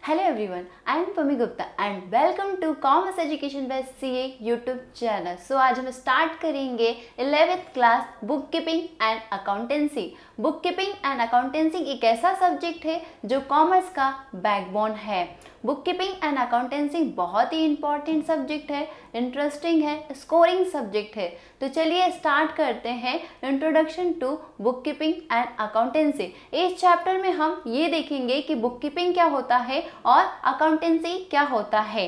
Hello everyone, I am Pami Gupta and welcome to Commerce Education by CA YouTube channel. So आज हम start करेंगे 11th class book keeping and accountancy. Book keeping and accountancy एक ऐसा subject है जो commerce का backbone है. Book keeping and accountancy बहुत ही इंपॉर्टेंट सब्जेक्ट है, इंटरेस्टिंग है, स्कोरिंग सब्जेक्ट है. तो चलिए स्टार्ट करते हैं introduction to book keeping and accountancy. इस चैप्टर में हम ये देखेंगे कि बुक कीपिंग क्या होता है और अकाउंटेंसी क्या होता है.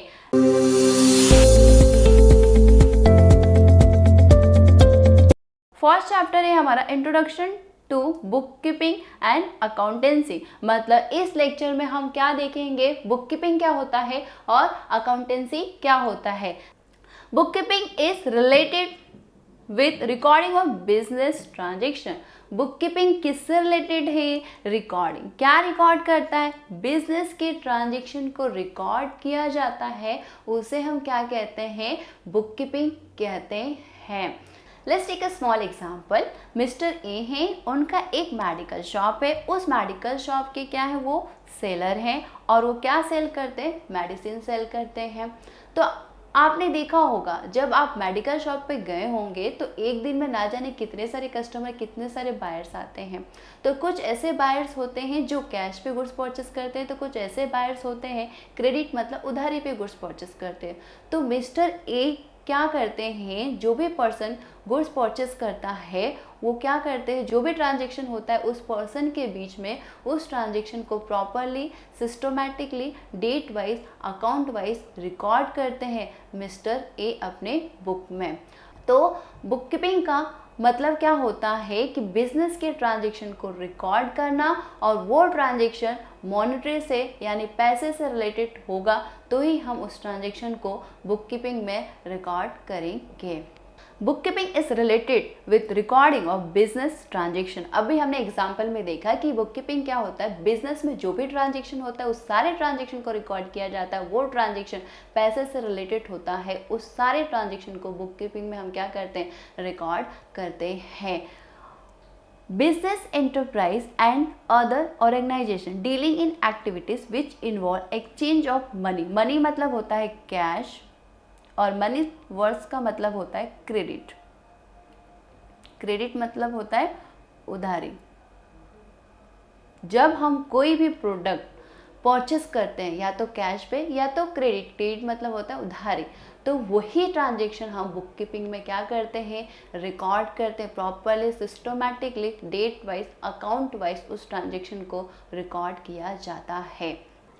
फर्स्ट चैप्टर है हमारा introduction to book keeping and accountancy. मतलब इस लेक्चर में हम क्या देखेंगे, बुक कीपिंग क्या होता है और अकाउंटेंसी क्या होता है. Book keeping is related with recording of business transaction. Book keeping किससे रिलेटेड है? रिकॉर्डिंग. क्या रिकॉर्ड करता है? बिजनेस के ट्रांजेक्शन को रिकॉर्ड किया जाता है, उसे हम क्या कहते हैं? बुक कीपिंग कहते हैं. Let's take a small example. Mister A हैं, उनका एक मेडिकल शॉप है. उस मेडिकल शॉप के क्या है, वो सेलर हैं और वो क्या सेल करते हैं? मेडिसिन सेल करते हैं. तो आपने देखा होगा जब आप मेडिकल शॉप पे गए होंगे तो एक दिन में ना जाने कितने सारे कस्टमर, कितने सारे बायर्स आते हैं. तो कुछ ऐसे बायर्स होते हैं जो कैश पे गुड्स परचेस करते हैं, तो कुछ ऐसे बायर्स होते हैं क्रेडिट मतलब उधारी पे गुड्स परचेस करते हैं. तो मिस्टर ए क्या करते हैं, जो भी पर्सन गुड्स परचेस करता है वो क्या करते हैं, जो भी ट्रांजेक्शन होता है उस पर्सन के बीच में उस ट्रांजेक्शन को properly, systematically, date wise, account wise record करते हैं मिस्टर ए अपने बुक में. तो बुक कीपिंग का मतलब क्या होता है कि बिजनेस के ट्रांजेक्शन को रिकॉर्ड करना और वो ट्रांजेक्शन मॉनेटरी से यानी पैसे से रिलेटेड होगा तो ही हम उस ट्रांजेक्शन को बुक कीपिंग में रिकॉर्ड करेंगे. Book keeping is related with recording of business transaction. अभी हमने एग्जाम्पल में देखा कि बुक कीपिंग क्या होता है, बिजनेस में जो भी ट्रांजेक्शन होता है उस सारे ट्रांजेक्शन को रिकॉर्ड किया जाता है. वो ट्रांजेक्शन पैसे से रिलेटेड होता है, उस सारे ट्रांजेक्शन को बुक कीपिंग में हम क्या करते हैं? रिकॉर्ड करते हैं. Business enterprise and other organization dealing in activities which involve exchange of money. Money मतलब होता है कैश और मनी वर्ड्स का मतलब होता है क्रेडिट. क्रेडिट मतलब होता है उधारी. जब हम कोई भी प्रोडक्ट परचेस करते हैं या तो कैश पे या तो क्रेडिट. क्रेडिट मतलब होता है उधारी. तो वही ट्रांजेक्शन हम बुक कीपिंग में क्या करते हैं? रिकॉर्ड करते हैं properly, systematically, date wise, account wise उस ट्रांजेक्शन को रिकॉर्ड किया जाता है.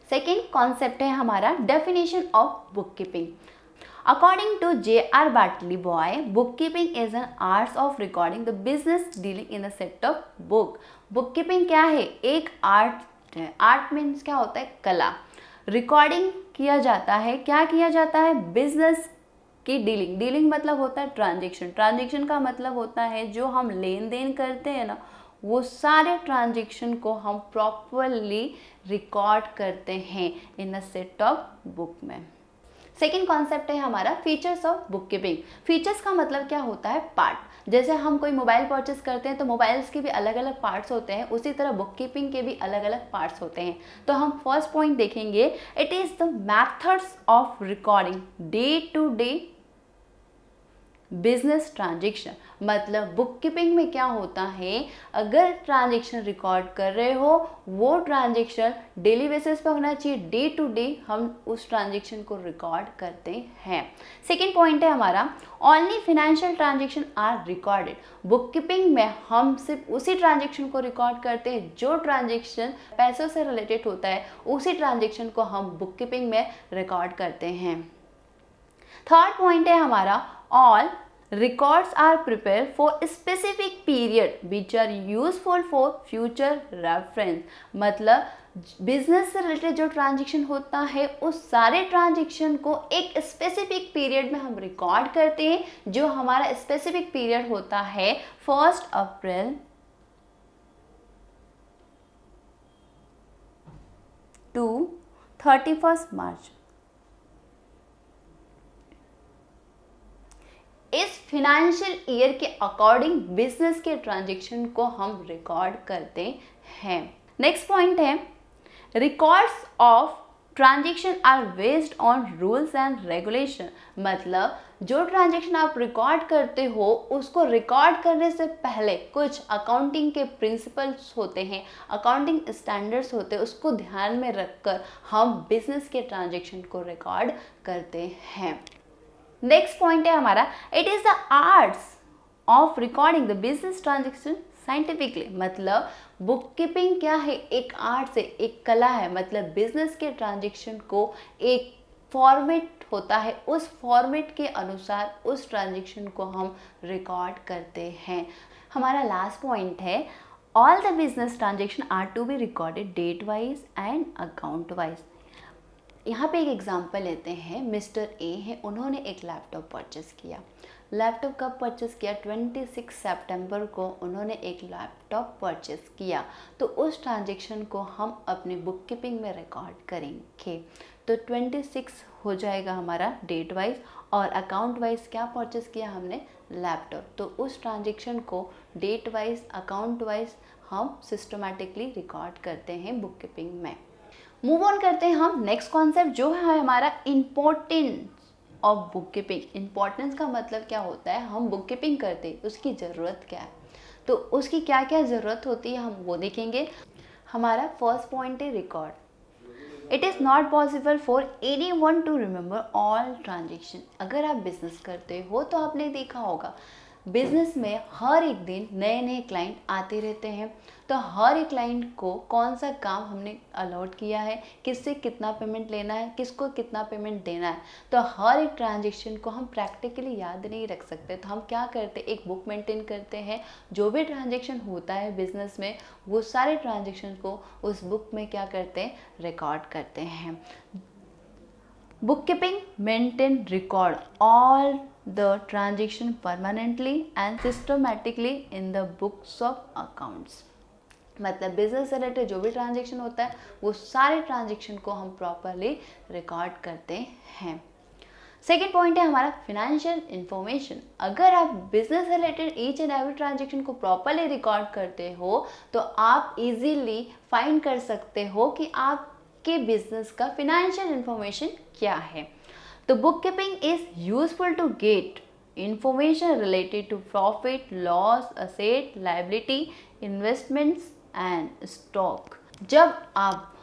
सेकेंड कॉन्सेप्ट है हमारा definition of book keeping. According to J.R. Bartley Boy, bookkeeping is an art of recording the business dealing in a set of book. Bookkeeping क्या है? एक आर्ट है. आर्ट मीन्स क्या होता है? कला. रिकॉर्डिंग किया जाता है. क्या किया जाता है? बिजनेस की डीलिंग. डीलिंग मतलब होता है ट्रांजेक्शन. ट्रांजेक्शन का मतलब होता है जो हम लेन देन करते हैं ना, वो सारे ट्रांजेक्शन को हम प्रॉपरली रिकॉर्ड करते हैं इन अ सेट ऑफ बुक में. सेकेंड कॉन्सेप्ट है हमारा features of book keeping. Features का मतलब क्या होता है? पार्ट. जैसे हम कोई मोबाइल परचेस करते हैं तो मोबाइल्स के भी अलग अलग पार्ट्स होते हैं, उसी तरह बुक कीपिंग के भी अलग अलग पार्ट्स होते हैं. तो हम फर्स्ट पॉइंट देखेंगे, it is the methods of recording day to day business transaction. मतलब बुक कीपिंग में क्या होता है, अगर ट्रांजेक्शन रिकॉर्ड कर रहे हो वो ट्रांजेक्शन डेली बेसिस पे होना चाहिए. डे टू डे हम उस ट्रांजेक्शन को रिकॉर्ड करते हैं. सेकेंड पॉइंट है हमारा, only financial transaction are recorded. Book keeping में हम सिर्फ उसी ट्रांजेक्शन को रिकॉर्ड करते हैं जो ट्रांजेक्शन पैसों से रिलेटेड होता है, उसी ट्रांजेक्शन को हम बुक कीपिंग में रिकॉर्ड करते हैं. थर्ड पॉइंट है हमारा, all records are prepared for a specific period which are useful for future reference. मतलब बिजनेस से रिलेटेड जो ट्रांजेक्शन होता है उस सारे ट्रांजेक्शन को एक स्पेसिफिक पीरियड में हम रिकॉर्ड करते हैं. जो हमारा स्पेसिफिक पीरियड होता है 1 अप्रैल टू 31 मार्च. इस फिनेंशियल ईयर के अकॉर्डिंग बिजनेस के ट्रांजेक्शन को हम रिकॉर्ड करते हैं. नेक्स्ट पॉइंट है records of transaction are based on rules and regulation, मतलब जो ट्रांजेक्शन आप रिकॉर्ड करते हो उसको रिकॉर्ड करने से पहले कुछ अकाउंटिंग के प्रिंसिपल्स होते हैं, अकाउंटिंग स्टैंडर्ड्स होते हैं, उसको ध्यान में रखकर हम बिजनेस के ट्रांजेक्शन को रिकॉर्ड करते हैं। नेक्स्ट पॉइंट है हमारा, it is the arts of recording the business transaction scientifically, मतलब बुक कीपिंग क्या है, एक आर्ट से, एक कला है, मतलब बिजनेस के ट्रांजेक्शन को एक फॉर्मेट होता है, उस फॉर्मेट के अनुसार उस ट्रांजेक्शन को हम रिकॉर्ड करते हैं। हमारा लास्ट पॉइंट है, all the business transaction are to be recorded date wise and account wise. यहाँ पे एक एग्जांपल लेते हैं, मिस्टर ए है, उन्होंने एक लैपटॉप परचेस किया। लैपटॉप कब परचेस किया? 26 सितंबर को उन्होंने एक लैपटॉप परचेस किया। तो उस ट्रांजेक्शन को हम अपने बुक कीपिंग में रिकॉर्ड करेंगे। तो 26 हो जाएगा हमारा डेट वाइज, और अकाउंट वाइज क्या परचेस किया हमने? लैपटॉप। तो उस ट्रांजेक्शन को डेट वाइज, अकाउंट वाइज हम सिस्टमैटिकली रिकॉर्ड करते हैं बुक कीपिंग में। मूव ऑन करते हैं हम नेक्स्ट कॉन्सेप्ट, जो है हमारा importance of book keeping. Importance का मतलब क्या होता है, हम बुक कीपिंग करते हैं उसकी ज़रूरत क्या है, तो उसकी क्या क्या ज़रूरत होती है हम वो देखेंगे। हमारा फर्स्ट पॉइंट है record. It is not possible for any one two remember all transaction. अगर आप बिजनेस करते हो तो आपने देखा होगा बिजनेस में हर एक दिन नए नए क्लाइंट आते रहते हैं, तो हर एक क्लाइंट को कौन सा काम हमने अलॉट किया है, किससे कितना पेमेंट लेना है, किसको कितना पेमेंट देना है, तो हर एक ट्रांजेक्शन को हम प्रैक्टिकली याद नहीं रख सकते। तो हम क्या करते हैं, एक बुक मेंटेन करते हैं, जो भी ट्रांजेक्शन होता है बिजनेस में वो सारे ट्रांजेक्शन को उस बुक में क्या करते हैं, रिकॉर्ड करते हैं। Bookkeeping maintain record all the transaction permanently and systematically in the books of accounts। मतलब बिजनेस से रिलेटेड जो भी ट्रांजेक्शन होता है वो सारे ट्रांजेक्शन को हम प्रॉपरली रिकॉर्ड करते हैं। सेकेंड पॉइंट है हमारा फिनेंशियल इंफॉर्मेशन। अगर आप business related each and every transaction को प्रॉपरली रिकॉर्ड करते हो तो आप इजीली फाइंड कर सकते हो कि आप के बिजनेस का फिनेंशियल इंफॉर्मेशन क्या है। तो book keeping is useful to get information related to profit, loss, asset, liability, investments and stock. जब आप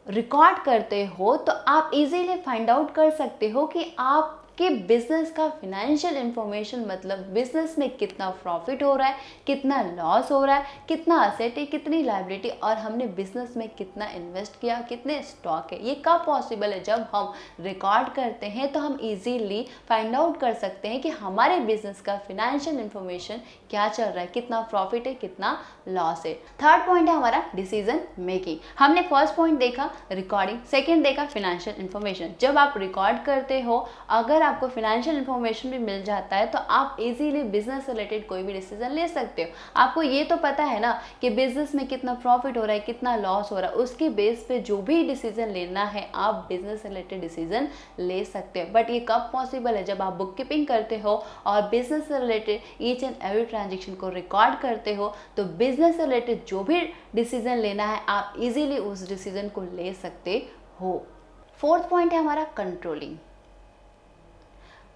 रिकॉर्ड करते हो तो आप इजीली फाइंड आउट कर सकते हो कि आपके बिजनेस का फिनेंशियल इंफॉर्मेशन, मतलब बिजनेस में कितना प्रॉफिट हो रहा है, कितना लॉस हो रहा है, कितना असेट है, कितनी लायबिलिटी, और हमने बिजनेस में कितना इन्वेस्ट किया, कितने स्टॉक है। ये कब पॉसिबल है, जब हम रिकॉर्ड करते हैं तो हम इजीली फाइंड आउट कर सकते हैं कि हमारे बिजनेस का फिनेंशियल इंफॉर्मेशन क्या चल रहा है, कितना प्रॉफिट है, कितना लॉस है। थर्ड पॉइंट है हमारा डिसीजन मेकिंग। हमने फर्स्ट पॉइंट देखा रिकॉर्डिंग, सेकेंड देखा फिनेंशियल इंफॉर्मेशन। जब आप रिकॉर्ड करते हो, अगर आपको फिनेंशियल इंफॉर्मेशन भी मिल जाता है तो आप इजीली बिजनेस रिलेटेड कोई भी डिसीजन ले सकते हो। आपको ये तो पता है ना कि बिजनेस में कितना प्रॉफिट हो रहा है, कितना लॉस हो रहा है, उसके बेस पे जो भी डिसीजन लेना है आप बिजनेस रिलेटेड डिसीजन ले सकते हो। बट ये कब पॉसिबल है, जब आप बुक कीपिंग करते हो और बिजनेस से related each and every transaction को रिकॉर्ड करते हो, तो बिजनेस से रिलेटेड जो भी डिसीजन लेना है आप इजीली उस डिसीजन को ले सकते हो। फोर्थ पॉइंट है हमारा controlling.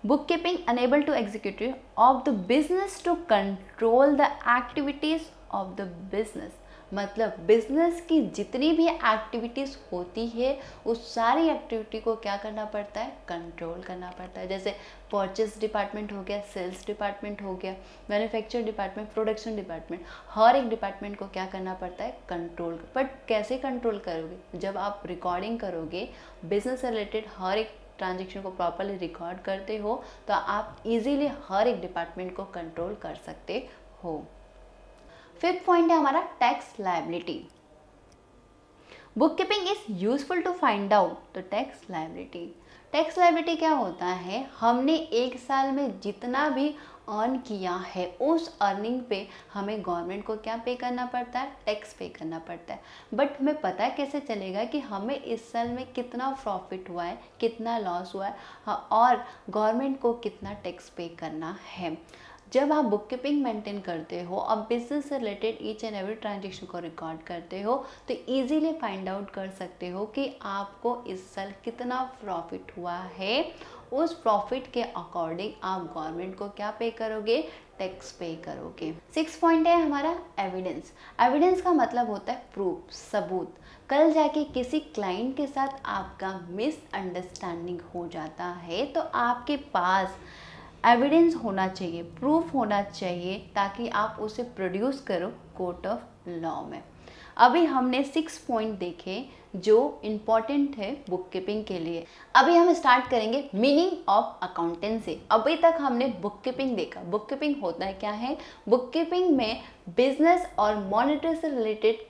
Bookkeeping enable to executive of the business to control the activities of the business। मतलब बिजनेस की जितनी भी एक्टिविटीज़ होती है उस सारी एक्टिविटी को क्या करना पड़ता है, कंट्रोल करना पड़ता है। जैसे परचेस डिपार्टमेंट हो गया, सेल्स डिपार्टमेंट हो गया, मैन्युफैक्चर डिपार्टमेंट, प्रोडक्शन डिपार्टमेंट, हर एक डिपार्टमेंट को क्या करना पड़ता है, कंट्रोल। बट कैसे कंट्रोल करोगे, जब आप रिकॉर्डिंग करोगे, बिजनेस से रिलेटेड हर एक ट्रांजेक्शन को प्रॉपरली रिकॉर्ड करते हो तो आप इजीली हर एक डिपार्टमेंट को कंट्रोल कर सकते हो। फिफ्थ पॉइंट है हमारा tax liability. Book keeping is useful to find out the tax liability. Tax liability क्या होता है, हमने एक साल में जितना भी अर्न किया है उस अर्निंग पे हमें गवर्नमेंट को क्या पे करना पड़ता है, टैक्स पे करना पड़ता है। बट हमें पता कैसे चलेगा कि हमें इस साल में कितना प्रॉफिट हुआ है, कितना लॉस हुआ है और गवर्नमेंट को कितना टैक्स पे करना है। जब आप बुक कीपिंग मेंटेन करते हो, अब बिजनेस से related each and every transaction को रिकॉर्ड करते हो, तो इजीली फाइंड आउट कर सकते हो कि आपको इस साल कितना प्रॉफिट हुआ है। उस प्रॉफिट के अकॉर्डिंग आप गवर्नमेंट को क्या पे करोगे, टैक्स पे करोगे। 6 पॉइंट है हमारा एविडेंस। एविडेंस का मतलब होता है प्रूफ, सबूत। कल जाके किसी क्लाइंट के साथ आपका मिसअंडरस्टैंडिंग हो जाता है तो आपके पास एविडेंस होना चाहिए, प्रूफ होना चाहिए, ताकि आप उसे प्रोड्यूस करो कोर्ट ऑफ लॉ में। अभी हमने 6 पॉइंट देखे जो इम्पॉर्टेंट है बुक कीपिंग के लिए। अभी हम स्टार्ट करेंगे मीनिंग ऑफ अकाउंटेंसी। अभी तक हमने बुक कीपिंग देखा। बुक कीपिंग होता है क्या है? बुक कीपिंग में बिजनेस और मॉनेटरी से रिलेटेड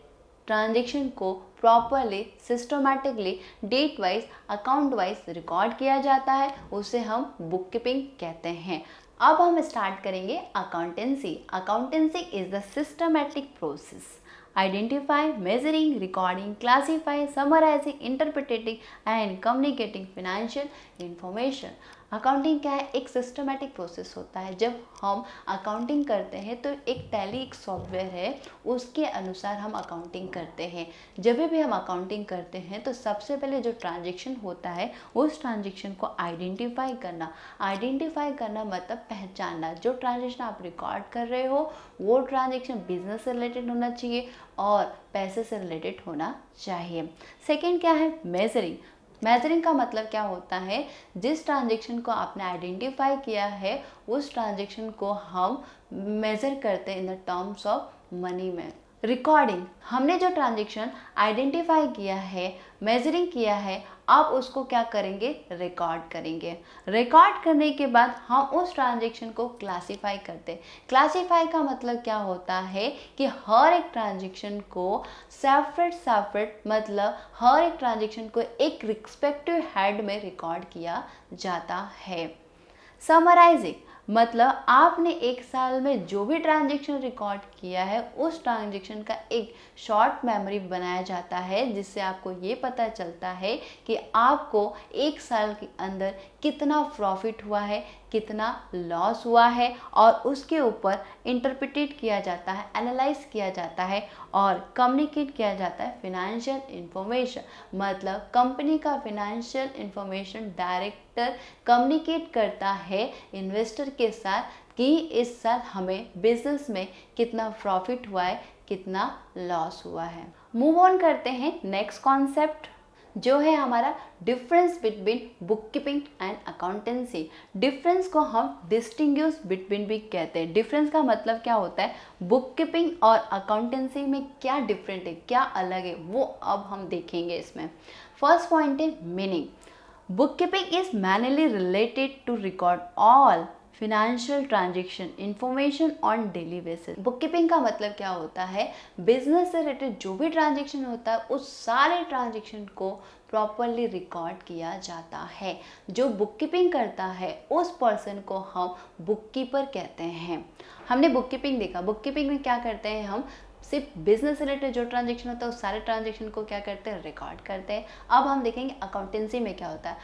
ट्रांजेक्शन को properly, systematically, date wise, account wise record किया जाता है, उसे हम बुक कीपिंग कहते हैं। अब हम स्टार्ट करेंगे accountancy. Accountancy is the systematic process identify, measuring, recording, classify, summarizing, interpreting and communicating financial information। Accounting क्या है? एक सिस्टमैटिक प्रोसेस होता है। जब हम अकाउंटिंग करते हैं तो एक टैली एक सॉफ्टवेयर है, उसके अनुसार हम अकाउंटिंग करते हैं। जब भी हम अकाउंटिंग करते हैं तो सबसे पहले जो ट्रांजेक्शन होता है उस ट्रांजेक्शन को आइडेंटिफाई करना। आइडेंटिफाई करना मतलब पहचानना। जो ट्रांजेक्शन आप रिकॉर्ड कर रहे हो वो ट्रांजेक्शन बिजनेस से रिलेटेड होना चाहिए और पैसे से रिलेटेड होना चाहिए। सेकेंड क्या है? मेजरिंग। मेजरिंग का मतलब क्या होता है? जिस ट्रांजेक्शन को आपने आइडेंटिफाई किया है उस ट्रांजेक्शन को हम मेजर करते हैं in the terms of money में। रिकॉर्डिंग, हमने जो ट्रांजेक्शन आइडेंटिफाई किया है, मेजरिंग किया है, आप उसको क्या करेंगे? रिकॉर्ड करेंगे। रिकॉर्ड करने के बाद हम उस ट्रांजेक्शन को क्लासीफाई करते हैं। क्लासीफाई का मतलब क्या होता है कि हर एक ट्रांजेक्शन को सेपरेट मतलब हर एक ट्रांजेक्शन को एक रिस्पेक्टिव हेड में रिकॉर्ड किया जाता है। समराइजिंग मतलब आपने एक साल में जो भी ट्रांजेक्शन रिकॉर्ड किया है उस ट्रांजेक्शन का एक शॉर्ट मेमोरी बनाया जाता है, जिससे आपको ये पता चलता है कि आपको एक साल के अंदर कितना प्रॉफिट हुआ है, कितना लॉस हुआ है, और उसके ऊपर इंटरप्रिटेट किया जाता है, एनालाइज किया जाता है और कम्युनिकेट किया जाता है फिनेंशियल इंफॉर्मेशन। मतलब कंपनी का फिनेंशियल इंफॉर्मेशन डायरेक्टर कम्युनिकेट करता है इन्वेस्टर के साथ कि इस साल हमें बिजनेस में कितना प्रॉफिट हुआ है, कितना लॉस हुआ है। मूव ऑन करते हैं नेक्स्ट कॉन्सेप्ट जो है हमारा difference between book keeping and accountancy. Difference को हम डिस्टिंग्विश बिटवीन भी कहते हैं। डिफरेंस का मतलब क्या होता है? बुक कीपिंग और अकाउंटेंसी में क्या डिफरेंट है, क्या अलग है, वो अब हम देखेंगे इसमें। फर्स्ट पॉइंट है meaning. Bookkeeping is mainly related to record all financial transaction information on daily basis। Bookkeeping का मतलब क्या होता है? बिजनेस से रिलेटेड जो भी ट्रांजेक्शन होता है उस सारे ट्रांजेक्शन को प्रॉपरली रिकॉर्ड किया जाता है। जो बुककीपिंग करता है उस पर्सन को हम बुककीपर कहते हैं। हमने बुककीपिंग देखा। बुककीपिंग में क्या करते हैं? हम सिर्फ बिजनेस रिलेटेड जो ट्रांजेक्शन होता है उस सारे ट्रांजेक्शन को क्या करते हैं? रिकॉर्ड करते हैं। अब हम देखेंगे अकाउंटेंसी में क्या होता है।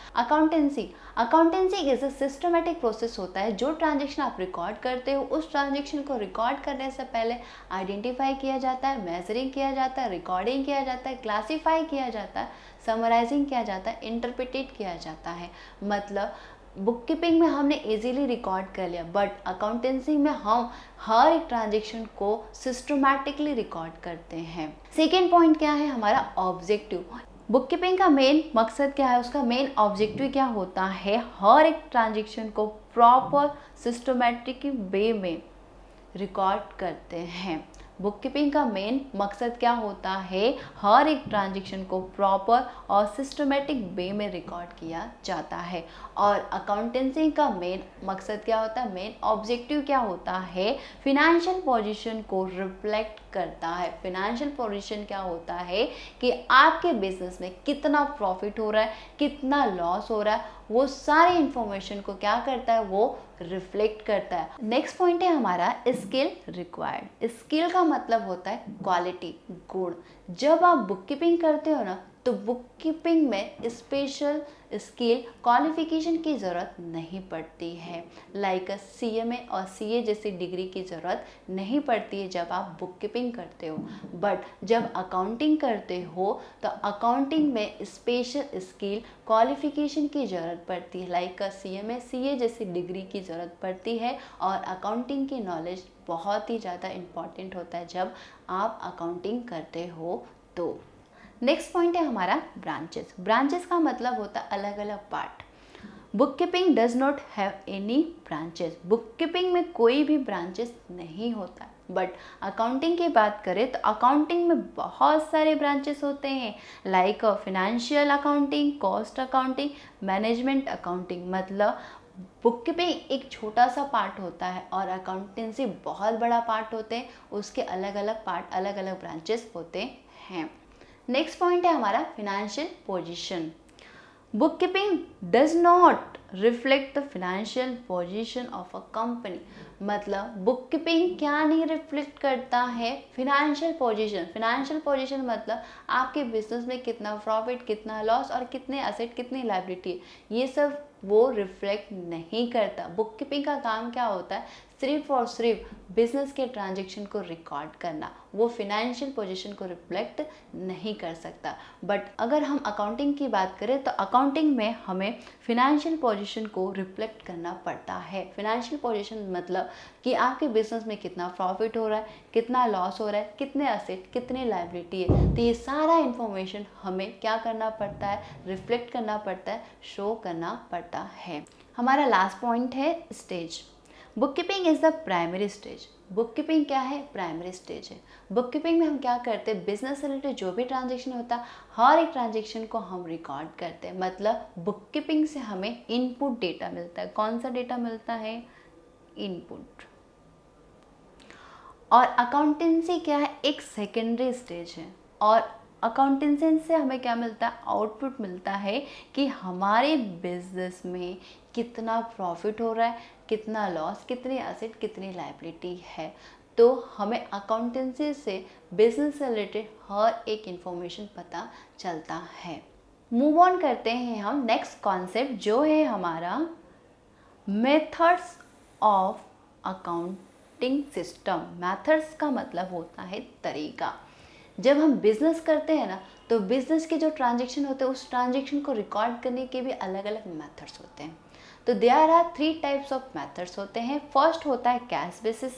Accountancy is a systematic process होता है। जो ट्रांजेक्शन आप रिकॉर्ड करते हो उस ट्रांजेक्शन को रिकॉर्ड करने से पहले आइडेंटिफाई किया जाता है, मेजरिंग किया जाता है, रिकॉर्डिंग किया जाता है, क्लासीफाई किया जाता है, समराइजिंग किया जाता है, इंटरप्रिटेट किया जाता है। मतलब बुककीपिंग में हमने इजीली रिकॉर्ड कर लिया, बट अकाउंटेंसी में हम हर एक ट्रांजेक्शन को सिस्टमैटिकली रिकॉर्ड करते हैं। सेकेंड पॉइंट क्या है हमारा? ऑब्जेक्टिव। बुककीपिंग का मेन मकसद क्या है? उसका मेन ऑब्जेक्टिव क्या होता है? हर एक ट्रांजेक्शन को प्रॉपर सिस्टमैटिक वे में रिकॉर्ड करते हैं। बुककीपिंग का मेन मकसद क्या होता है? हर एक ट्रांजेक्शन को प्रॉपर और सिस्टमैटिक वे में रिकॉर्ड किया जाता है। और अकाउंटेंसी का मेन मकसद क्या होता है? मेन ऑब्जेक्टिव क्या होता है? फिनेंशियल पोजीशन को रिफ्लेक्ट करता है। फिनेंशियल पोजीशन क्या होता है कि आपके बिजनेस में कितना प्रॉफिट हो रहा है, कितना लॉस हो रहा है, वो सारी इंफॉर्मेशन को क्या करता है? वो रिफ्लेक्ट करता है। नेक्स्ट पॉइंट है हमारा स्किल रिक्वायर्ड। स्किल का मतलब होता है क्वालिटी, गुण। जब आप बुककीपिंग करते हो ना तो बुक कीपिंग में स्पेशल स्किल क्वालिफिकेशन की ज़रूरत नहीं पड़ती है। लाइक CMA और CA जैसी डिग्री की ज़रूरत नहीं पड़ती है जब आप बुक कीपिंग करते हो। बट जब अकाउंटिंग करते हो तो अकाउंटिंग में स्पेशल स्किल क्वालिफिकेशन की ज़रूरत पड़ती है। लाइक CMA CA जैसी डिग्री की ज़रूरत पड़ती है और अकाउंटिंग की नॉलेज बहुत ही ज़्यादा इम्पॉर्टेंट होता है जब आप अकाउंटिंग करते हो तो। नेक्स्ट पॉइंट है हमारा ब्रांचेस। ब्रांचेस का मतलब होता है अलग अलग part. Book keeping does not have any branches. Book keeping में कोई भी ब्रांचेस नहीं होता। बट अकाउंटिंग की बात करें तो अकाउंटिंग में बहुत सारे ब्रांचेस होते हैं। Like financial accounting, cost accounting, management accounting. मतलब बुक कीपिंग एक छोटा सा पार्ट होता है और अकाउंटेंसी बहुत बड़ा पार्ट होते हैं। उसके अलग अलग पार्ट, अलग अलग ब्रांचेस होते हैं। नेक्स्ट पॉइंट है हमारा financial position. Book keeping does not reflect the financial position of a company. मतलब बुक कीपिंग क्या नहीं रिफ्लेक्ट करता है? Financial position. फिनेंशियल पोजीशन मतलब आपके बिजनेस में कितना प्रॉफिट, कितना लॉस और कितने एसेट, कितनी लायबिलिटी, ये सब वो रिफ्लेक्ट नहीं करता। बुक कीपिंग का काम क्या होता है? सिर्फ और सिर्फ बिजनेस के ट्रांजैक्शन को रिकॉर्ड करना। वो फिनेंशियल पोजीशन को रिफ्लेक्ट नहीं कर सकता। बट अगर हम अकाउंटिंग की बात करें तो अकाउंटिंग में हमें फिनेंशियल पोजीशन को रिफ्लेक्ट करना पड़ता है। फिनेंशियल पोजीशन मतलब कि आपके बिजनेस में कितना प्रॉफिट हो रहा है, कितना लॉस हो रहा है, कितने एसेट, कितनी लायबिलिटी है। तो ये सारा इन्फॉर्मेशन हमें क्या करना पड़ता है? रिफ्लेक्ट करना पड़ता है, शो करना पड़ता है। हमारा लास्ट पॉइंट है stage. Book keeping is the primary stage. Book keeping क्या है? प्राइमरी स्टेज है। बुक कीपिंग में हम क्या करते हैं? बिजनेस से रिलेटेड जो भी ट्रांजेक्शन होता है, हर एक ट्रांजेक्शन को हम रिकॉर्ड करते हैं। मतलब बुक कीपिंग से हमें इनपुट डेटा मिलता है। कौन सा डेटा मिलता है? इनपुट। और अकाउंटेंसी क्या है? एक सेकेंडरी स्टेज है। और अकाउंटेंसी से हमें क्या मिलता है? आउटपुट मिलता है कि हमारे बिजनेस में कितना प्रॉफिट हो रहा है, कितना लॉस, कितनी एसेट, कितनी लायबिलिटी है। तो हमें अकाउंटेंसी से बिजनेस से रिलेटेड हर एक इंफॉर्मेशन पता चलता है। मूव ऑन करते हैं हम नेक्स्ट कॉन्सेप्ट जो है हमारा methods of accounting system. Methods का मतलब होता है तरीका। जब हम बिजनेस करते हैं ना तो बिजनेस के जो ट्रांजैक्शन होते हैं उस ट्रांजैक्शन को रिकॉर्ड करने के भी अलग अलग मेथड्स होते हैं। तो there are 3 types of methods होते हैं। फर्स्ट होता है कैश बेसिस,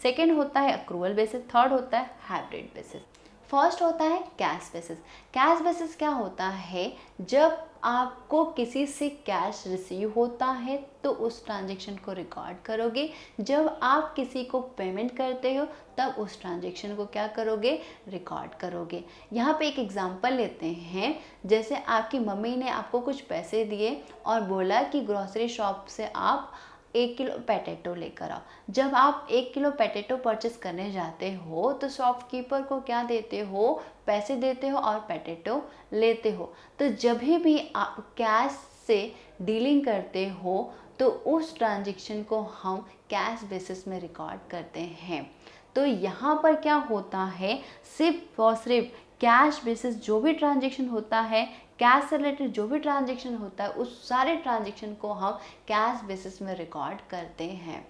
सेकेंड होता है अक्रूवल बेसिस, थर्ड होता है हाइब्रिड बेसिस। फर्स्ट होता है कैश बेसिस। कैश बेसिस क्या होता है? जब आपको किसी से कैश रिसीव होता है तो उस ट्रांजैक्शन को रिकॉर्ड करोगे। जब आप किसी को पेमेंट करते हो तब उस ट्रांजैक्शन को क्या करोगे? रिकॉर्ड करोगे। यहाँ पे एक एग्जांपल लेते हैं। जैसे आपकी मम्मी ने आपको कुछ पैसे दिए और बोला कि ग्रोसरी शॉप से आप 1 किलो पोटैटो लेकर आओ। जब आप 1 किलो पोटैटो परचेस करने जाते हो तो शॉपकीपर को क्या देते हो? पैसे देते हो और पोटैटो लेते हो। तो जब भी आप कैश से डीलिंग करते हो तो उस ट्रांजैक्शन को हम कैश बेसिस में रिकॉर्ड करते हैं। तो यहाँ पर क्या होता है? सिर्फ और सिर्फ कैश बेसिस जो भी ट्रांजैक्शन होता है, कैश से रिलेटेड जो भी ट्रांजैक्शन होता है, उस सारे ट्रांजैक्शन को हम कैश बेसिस में रिकॉर्ड करते हैं।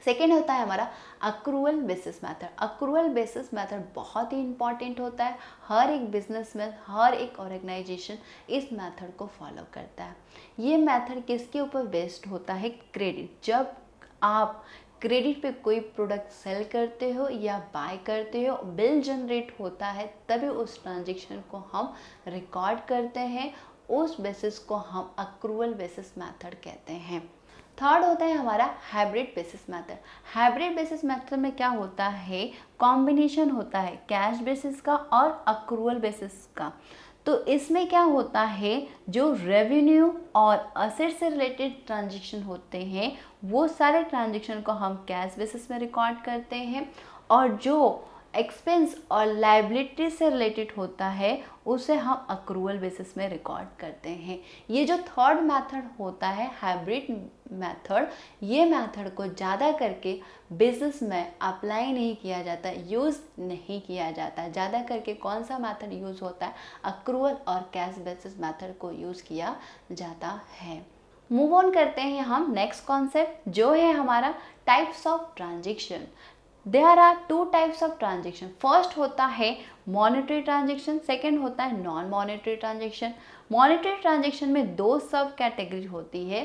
सेकेंड होता है हमारा accrual basis method. Accrual basis method बहुत ही इंपॉर्टेंट होता है। हर एक बिजनेस में, हर एक ऑर्गेनाइजेशन इस मेथड को फॉलो करता है। ये मेथड किसके ऊपर बेस्ड होता है? क्रेडिट। जब आप क्रेडिट पे कोई प्रोडक्ट सेल करते हो या बाय करते हो, बिल जनरेट होता है, तभी उस ट्रांजैक्शन को हम रिकॉर्ड करते हैं। उस बेसिस को हम अक्रूवल बेसिस मेथड कहते हैं। थर्ड होता है हमारा hybrid basis method. Hybrid basis method में क्या होता है? कॉम्बिनेशन होता है कैश बेसिस का और अक्रूवल बेसिस का। तो इसमें क्या होता है? जो रेवेन्यू और असेट से रिलेटेड ट्रांजैक्शन होते हैं वो सारे ट्रांजैक्शन को हम कैश बेसिस में रिकॉर्ड करते हैं। और जो एक्सपेंस और लायबिलिटी से रिलेटेड होता है उसे हम अक्रूवल बेसिस में रिकॉर्ड करते हैं। ये जो थर्ड मेथड होता है हाइब्रिड मेथड, ये मेथड को ज़्यादा करके बिजनेस में अप्लाई नहीं किया जाता, यूज़ नहीं किया जाता। ज़्यादा करके कौन सा मेथड यूज़ होता है? अक्रूवल और कैश बेसिस मेथड को यूज़ किया जाता है। मूव ऑन करते हैं हम नेक्स्ट कॉन्सेप्ट जो है हमारा types of transaction. There are two types of transaction. First होता है मॉनेटरी ट्रांजेक्शन, सेकेंड होता है non monetary transaction. Monetary transaction में दो सब कैटेगरी होती है।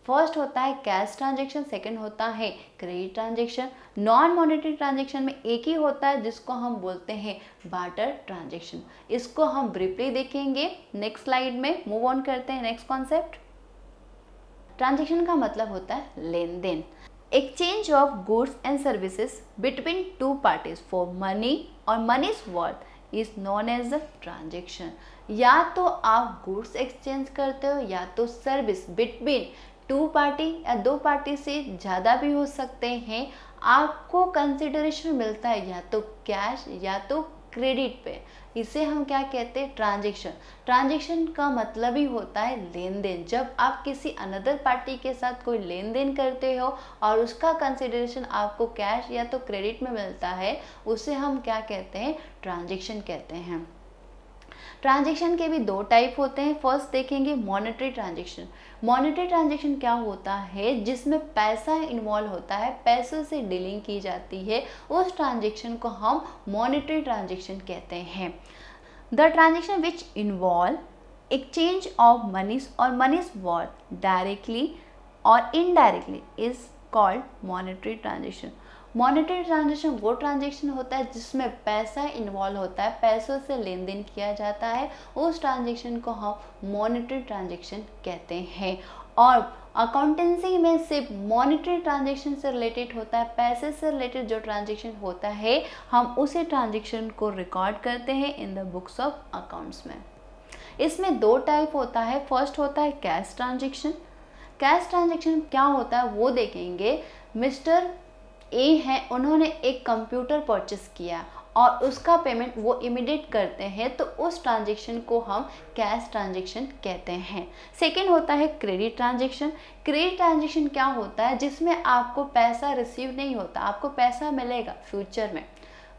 फर्स्ट होता है कैश ट्रांजेक्शन, सेकेंड होता है credit transaction. Non monetary transaction में एक ही होता है जिसको हम बोलते हैं बार्टर ट्रांजेक्शन। इसको हम ब्रीफली देखेंगे नेक्स्ट स्लाइड में। मूव ऑन करते हैं नेक्स्ट कॉन्सेप्ट। ट्रांजेक्शन का मतलब होता है लेन देन, exchange of goods and services between two parties for money और money's worth is known as the transaction. या तो आप गुड्स एक्सचेंज करते हो या तो सर्विस बिटवीन टू पार्टी या दो पार्टी से ज़्यादा भी हो सकते हैं। आपको कंसिडरेशन मिलता है या तो कैश या तो क्रेडिट पे। इसे हम क्या कहते हैं? ट्रांजेक्शन। ट्रांजेक्शन का मतलब ही होता है लेन देन। जब आप किसी अनदर पार्टी के साथ कोई लेन देन करते हो और उसका कंसिडरेशन आपको कैश या तो क्रेडिट में मिलता है, उसे हम क्या कहते हैं? ट्रांजेक्शन कहते हैं। ट्रांजेक्शन के भी दो टाइप होते हैं। फर्स्ट देखेंगे मॉनेटरी ट्रांजेक्शन। मॉनेटरी ट्रांजेक्शन क्या होता है? जिसमें पैसा इन्वॉल्व होता है, पैसों से डीलिंग की जाती है, उस ट्रांजेक्शन को हम मॉनेटरी ट्रांजेक्शन कहते हैं। The transaction which involve exchange of money's और मनीज वर्थ डायरेक्टली और indirectly is called monetary transaction. Monetary transaction वो ट्रांजेक्शन होता है जिसमें पैसा इन्वॉल्व होता है, पैसों से लेन देन किया जाता है, उस ट्रांजेक्शन को हम मॉनेटरी ट्रांजेक्शन कहते हैं। और अकाउंटेंसी में सिर्फ मॉनेटरी ट्रांजेक्शन से रिलेटेड होता है, पैसे से रिलेटेड जो ट्रांजेक्शन होता है हम उसी ट्रांजेक्शन को रिकॉर्ड करते हैं in the books of accounts में। इसमें दो टाइप होता है। फर्स्ट होता है कैश ट्रांजेक्शन। कैश ट्रांजेक्शन क्या होता है वो देखेंगे। मिस्टर ए है, उन्होंने एक कंप्यूटर परचेस किया और उसका पेमेंट वो इमीडिएट करते हैं, तो उस ट्रांजेक्शन को हम कैश ट्रांजेक्शन कहते हैं। सेकेंड होता है क्रेडिट ट्रांजेक्शन। क्रेडिट ट्रांजेक्शन क्या होता है? जिसमें आपको पैसा रिसीव नहीं होता, आपको पैसा मिलेगा फ्यूचर में।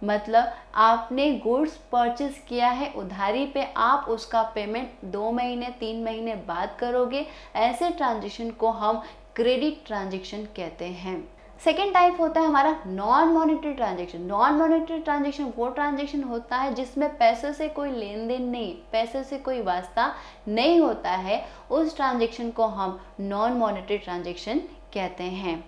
मतलब आपने गुड्स परचेस किया है उधारी पे, आप उसका पेमेंट 2 महीने 3 महीने बाद करोगे। ऐसे ट्रांजेक्शन को हम क्रेडिट ट्रांजेक्शन कहते हैं। सेकेंड टाइप होता है हमारा non monetary transaction. Non monetary transaction वो ट्रांजेक्शन होता है जिसमें पैसों से कोई लेन देन नहीं, पैसे से कोई वास्ता नहीं होता है, उस ट्रांजेक्शन को हम नॉन मॉनेटरी ट्रांजेक्शन कहते हैं।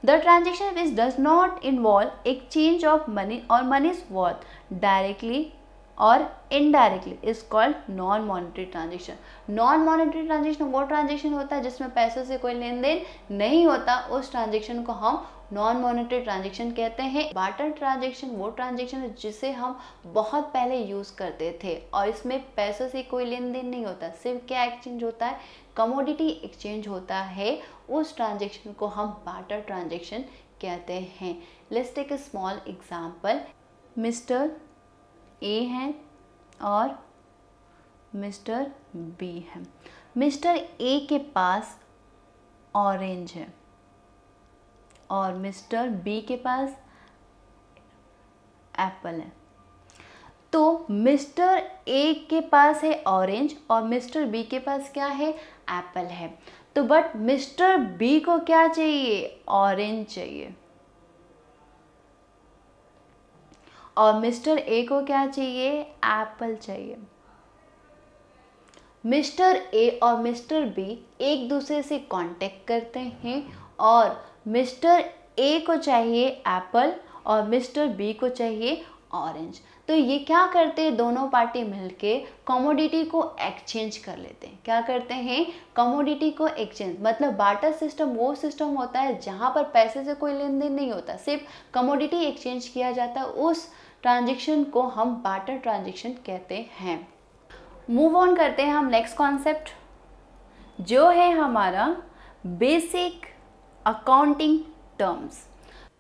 The transaction which does not involve exchange of money और मनीज वर्थ डायरेक्टली और indirectly is called non monetary transaction. Non monetary transaction वो ट्रांजेक्शन होता है जिसमें पैसों से कोई लेन देन नहीं होता, उस ट्रांजेक्शन को हम नॉन मॉनेटरी ट्रांजेक्शन कहते हैं। बार्टर ट्रांजेक्शन वो ट्रांजेक्शन है जिसे हम बहुत पहले यूज़ करते थे और इसमें पैसों से कोई लेन देन नहीं होता, सिर्फ क्या एक्सचेंज होता है? कमोडिटी एक्सचेंज होता है, उस ट्रांजेक्शन को हम बार्टर ट्रांजेक्शन कहते हैं। Let's take a small example. Mister A है और मिस्टर बी है। मिस्टर ए के पास ऑरेंज है और मिस्टर बी के पास एप्पल है। तो मिस्टर ए के पास है ऑरेंज और मिस्टर बी के पास क्या है? एप्पल है। तो बट मिस्टर बी को क्या चाहिए? ऑरेंज चाहिए। और मिस्टर ए को क्या चाहिए? एप्पल चाहिए। मिस्टर ए और मिस्टर बी एक दूसरे से कांटेक्ट करते हैं और मिस्टर ए को चाहिए एप्पल और मिस्टर बी को चाहिए ऑरेंज। तो ये क्या करते हैं? दोनों पार्टी मिलके कमोडिटी को एक्सचेंज कर लेते हैं। क्या करते हैं? कमोडिटी को एक्सचेंज। मतलब बार्टर सिस्टम वो सिस्टम होता है जहाँ पर पैसे से कोई लेन देन नहीं होता, सिर्फ कमोडिटी एक्सचेंज किया जाता है, उस ट्रांजेक्शन को हम बार्टर ट्रांजेक्शन कहते हैं। मूव ऑन करते हैं हम नेक्स्ट कॉन्सेप्ट जो है हमारा basic accounting terms.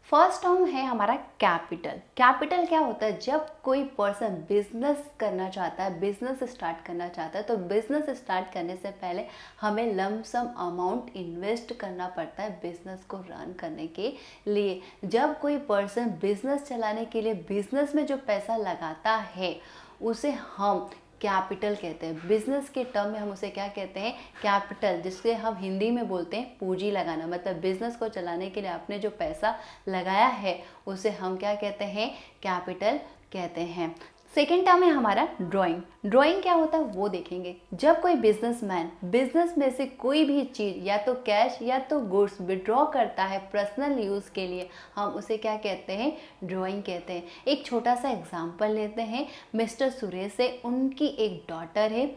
First term है हमारा कैपिटल। कैपिटल क्या होता है? जब कोई पर्सन बिजनेस करना चाहता है, बिजनेस स्टार्ट करना चाहता है, तो बिजनेस स्टार्ट करने से पहले हमें लमसम अमाउंट इन्वेस्ट करना पड़ता है बिजनेस को रन करने के लिए। जब कोई पर्सन बिजनेस चलाने के लिए बिजनेस में जो पैसा लगाता है उसे हम कैपिटल कहते हैं। बिजनेस के टर्म में हम उसे क्या कहते हैं? कैपिटल, जिससे हम हिंदी में बोलते हैं पूंजी लगाना। मतलब बिजनेस को चलाने के लिए आपने जो पैसा लगाया है उसे हम क्या कहते हैं? कैपिटल कहते हैं। सेकेंड टर्म है हमारा ड्राइंग। ड्राइंग क्या होता है वो देखेंगे। जब कोई बिजनेसमैन बिजनेस में से कोई भी चीज़ या तो कैश या तो गुड्स विड्रॉ करता है पर्सनल यूज़ के लिए, हम उसे क्या कहते हैं? ड्राइंग कहते हैं। एक छोटा सा एग्जांपल लेते हैं। मिस्टर सुरेश से उनकी एक डॉटर है,